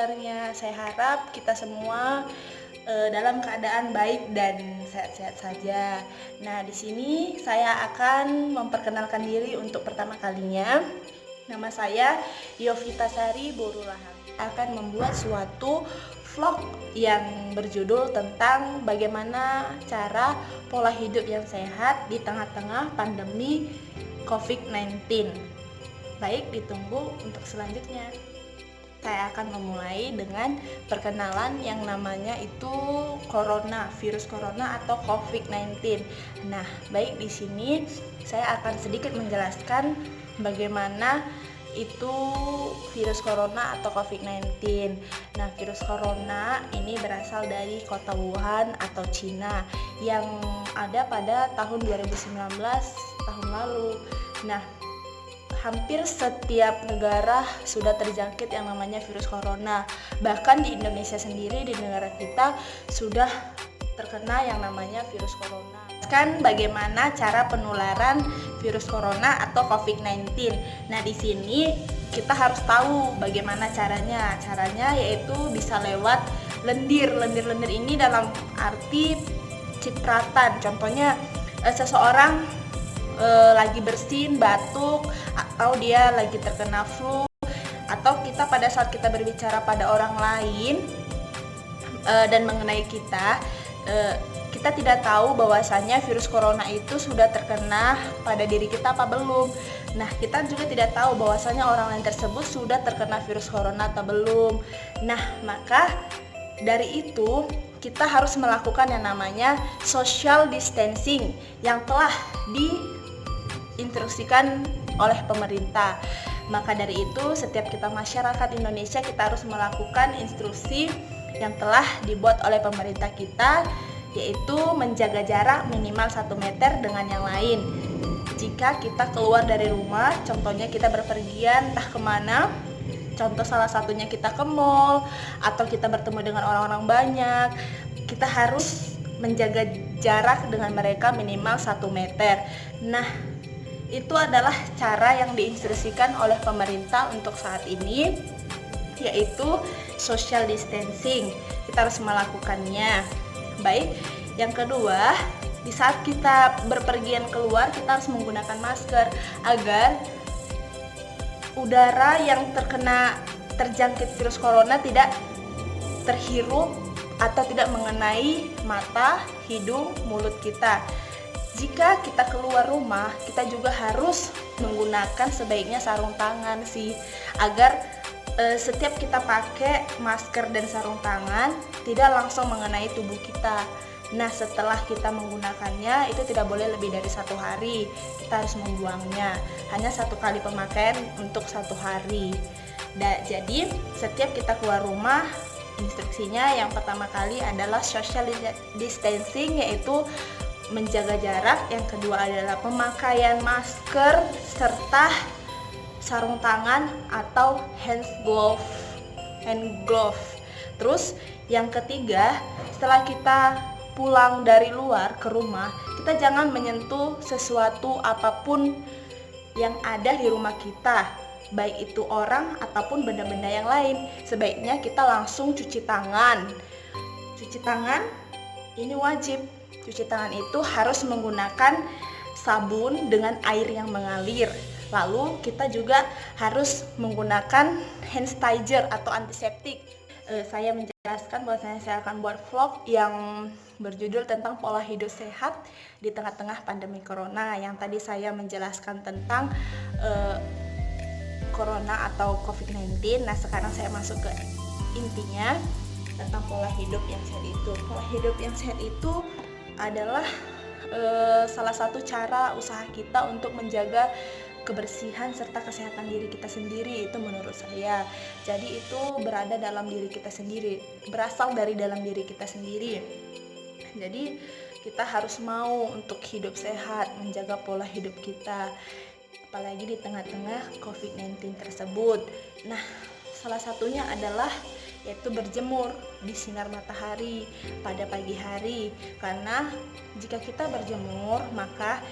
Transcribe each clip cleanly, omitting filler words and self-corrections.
kabarnya? Saya harap kita semua dalam keadaan baik dan sehat-sehat saja. Nah, di sini saya akan memperkenalkan diri untuk pertama kalinya. Nama saya Yovita Sari Borulahan. Akan membuat suatu vlog yang berjudul tentang bagaimana cara pola hidup yang sehat di tengah-tengah pandemi COVID-19. Baik, ditunggu untuk selanjutnya. Saya akan memulai dengan perkenalan yang namanya itu virus corona atau COVID-19. Nah, baik, di sini saya akan sedikit menjelaskan bagaimana itu virus corona atau COVID-19. Nah, virus corona ini berasal dari kota Wuhan atau Cina yang ada pada tahun 2019 tahun lalu. Nah, hampir setiap negara sudah terjangkit yang namanya virus corona. Bahkan di Indonesia sendiri, di negara kita sudah terkena yang namanya virus corona. Kan bagaimana cara penularan virus corona atau COVID-19. Nah, di sini kita harus tahu bagaimana caranya. Caranya yaitu bisa lewat lendir. Lendir-lendir ini dalam arti cipratan. Contohnya seseorang lagi bersin, batuk, atau dia lagi terkena flu, atau kita pada saat kita berbicara pada orang lain dan mengenai kita tidak tahu bahwasanya virus corona itu sudah terkena pada diri kita apa belum. Nah, kita juga tidak tahu bahwasanya orang lain tersebut sudah terkena virus corona atau belum. Nah, maka dari itu kita harus melakukan yang namanya social distancing yang telah diinstruksikan oleh pemerintah. Maka dari itu setiap kita masyarakat Indonesia kita harus melakukan instruksi yang telah dibuat oleh pemerintah kita, yaitu menjaga jarak minimal 1 meter dengan yang lain. Jika kita keluar dari rumah, contohnya kita berpergian entah kemana, contoh salah satunya kita ke mall atau kita bertemu dengan orang-orang banyak, kita harus menjaga jarak dengan mereka minimal 1 meter. Nah, itu adalah cara yang diinstruksikan oleh pemerintah untuk saat ini, yaitu social distancing. Kita harus melakukannya. Baik, yang kedua, di saat kita berpergian keluar, kita harus menggunakan masker agar udara yang terjangkit virus corona tidak terhirup atau tidak mengenai mata, hidung, mulut kita. Jika kita keluar rumah, kita juga harus menggunakan sebaiknya sarung tangan agar setiap kita pakai masker dan sarung tangan tidak langsung mengenai tubuh kita. Nah, setelah kita menggunakannya itu tidak boleh lebih dari 1 hari. Kita harus membuangnya. Hanya 1 kali pemakaian untuk 1 hari. Jadi setiap kita keluar rumah, instruksinya yang pertama kali adalah social distancing, yaitu menjaga jarak. Yang kedua adalah pemakaian masker serta sarung tangan atau hand glove. Terus yang ketiga, setelah kita pulang dari luar ke rumah, kita jangan menyentuh sesuatu apapun yang ada di rumah kita, baik itu orang ataupun benda-benda yang lain. Sebaiknya kita langsung cuci tangan. Cuci tangan ini wajib. Cuci tangan itu harus menggunakan sabun dengan air yang mengalir. Lalu kita juga harus menggunakan hand sanitizer atau antiseptik. Saya menjelaskan bahwasanya saya akan buat vlog yang berjudul tentang pola hidup sehat di tengah-tengah pandemi corona. Yang tadi saya menjelaskan tentang corona atau COVID-19. Nah, sekarang saya masuk ke intinya tentang pola hidup yang sehat itu. Pola hidup yang sehat itu adalah salah satu cara usaha kita untuk menjaga kebersihan serta kesehatan diri kita sendiri, itu menurut saya. Jadi itu berada dalam diri kita sendiri, berasal dari dalam diri kita sendiri. Jadi kita harus mau untuk hidup sehat, menjaga pola hidup kita, apalagi di tengah-tengah COVID-19 tersebut. Nah, salah satunya adalah yaitu berjemur di sinar matahari pada pagi hari, karena jika kita berjemur maka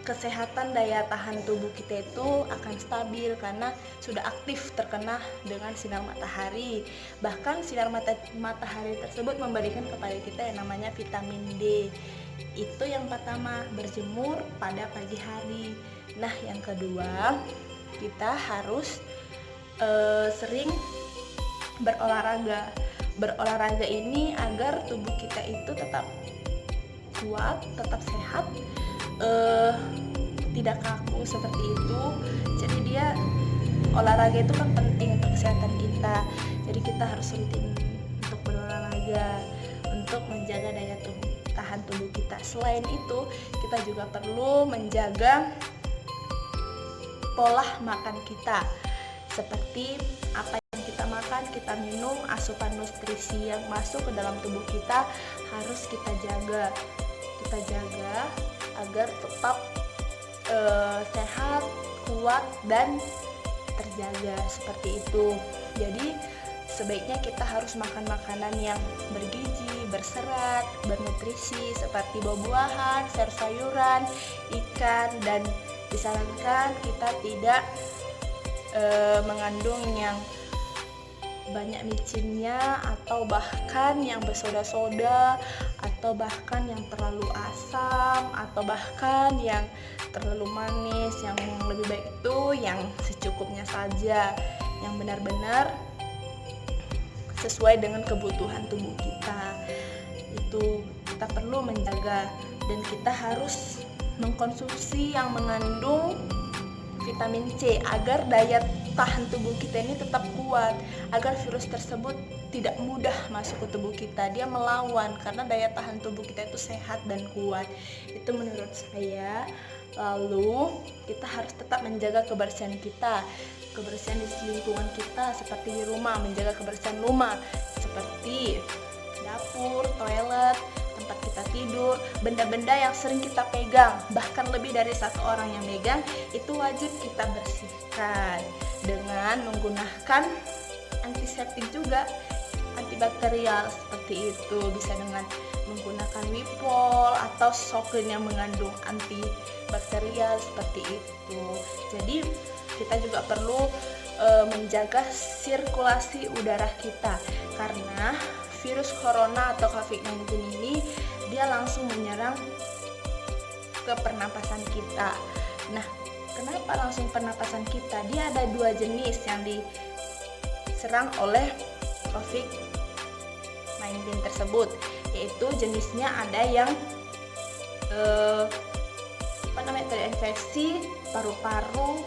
kesehatan daya tahan tubuh kita itu akan stabil karena sudah aktif terkena dengan sinar matahari. Bahkan sinar matahari tersebut memberikan kepada kita yang namanya vitamin D. Itu yang pertama, berjemur pada pagi hari. Nah, yang kedua, kita harus sering berolahraga. Berolahraga ini agar tubuh kita itu tetap kuat, tetap sehat, tidak kaku seperti itu. Jadi olahraga itu kan penting untuk kesehatan kita. Jadi kita harus rutin untuk berolahraga untuk menjaga daya tahan tubuh kita. Selain itu, kita juga perlu menjaga pola makan kita. Seperti apa yang kita makan, kita minum, asupan nutrisi yang masuk ke dalam tubuh kita harus kita jaga. Kita jaga agar tetap sehat, kuat, dan terjaga seperti itu. Jadi sebaiknya kita harus makan makanan yang bergizi, berserat, bernutrisi seperti buah-buahan, sayur-sayuran, ikan, dan disarankan kita tidak mengandung yang banyak micinnya, atau bahkan yang bersoda-soda, atau bahkan yang terlalu asam, atau bahkan yang terlalu manis. Yang lebih baik itu yang secukupnya saja, yang benar-benar sesuai dengan kebutuhan tubuh kita. Itu kita perlu menjaga, dan kita harus mengkonsumsi yang mengandung vitamin C agar daya tahan tubuh kita ini tetap kuat, agar virus tersebut tidak mudah masuk ke tubuh kita. Dia melawan karena daya tahan tubuh kita itu sehat dan kuat. Itu menurut saya. Lalu kita harus tetap menjaga kebersihan kita, kebersihan di lingkungan kita, seperti di rumah, menjaga kebersihan rumah seperti dapur, toilet, tempat kita tidur, benda-benda yang sering kita pegang, bahkan lebih dari satu orang yang megang, itu wajib kita bersihkan dengan menggunakan antiseptik juga, antibakterial seperti itu. Bisa dengan menggunakan Wipol atau Soklin yang mengandung antibakterial seperti itu. Jadi kita juga perlu menjaga sirkulasi udara kita, karena virus corona atau COVID-19 ini dia langsung menyerang ke pernapasan kita. Nah, kenapa langsung pernapasan kita? Dia ada dua jenis yang diserang oleh COVID-19 tersebut, yaitu jenisnya ada yang terinfeksi paru-paru,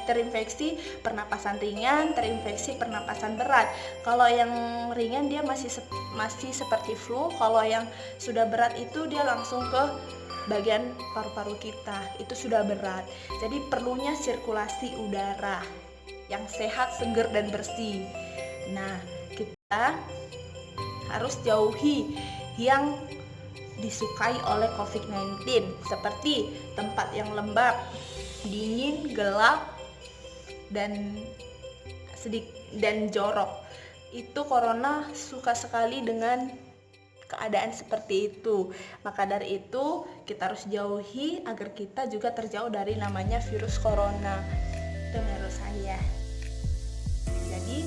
terinfeksi pernapasan ringan, terinfeksi pernapasan berat. Kalau yang ringan dia masih seperti flu, kalau yang sudah berat itu dia langsung ke bagian paru-paru kita, itu sudah berat. Jadi perlunya sirkulasi udara yang sehat, segar, dan bersih. Nah, kita harus jauhi yang disukai oleh COVID-19 seperti tempat yang lembab, dingin, gelap, dan jorok. Itu corona suka sekali dengan keadaan seperti itu. Maka dari itu kita harus jauhi agar kita juga terjauh dari namanya virus corona. Itu menurut saya. Jadi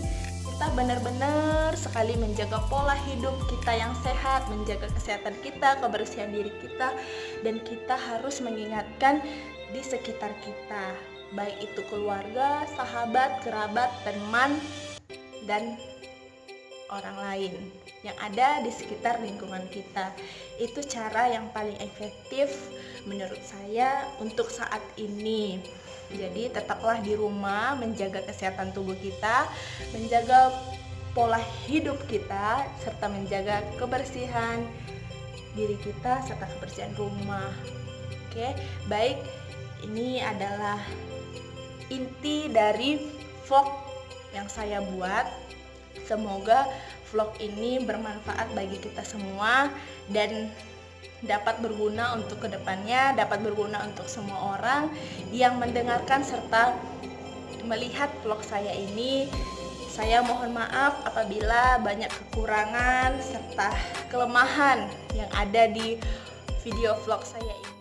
kita benar-benar sekali menjaga pola hidup kita yang sehat, menjaga kesehatan kita, kebersihan diri kita, dan kita harus mengingatkan di sekitar kita, baik itu keluarga, sahabat, kerabat, teman, dan orang lain yang ada di sekitar lingkungan kita. Itu cara yang paling efektif menurut saya untuk saat ini. Jadi tetaplah di rumah, menjaga kesehatan tubuh kita, menjaga pola hidup kita, serta menjaga kebersihan diri kita serta kebersihan rumah. Oke, baik. Ini adalah inti dari vlog yang saya buat. Semoga vlog ini bermanfaat bagi kita semua dan dapat berguna untuk kedepannya, dapat berguna untuk semua orang yang mendengarkan serta melihat vlog saya ini. Saya mohon maaf apabila banyak kekurangan serta kelemahan yang ada di video vlog saya ini.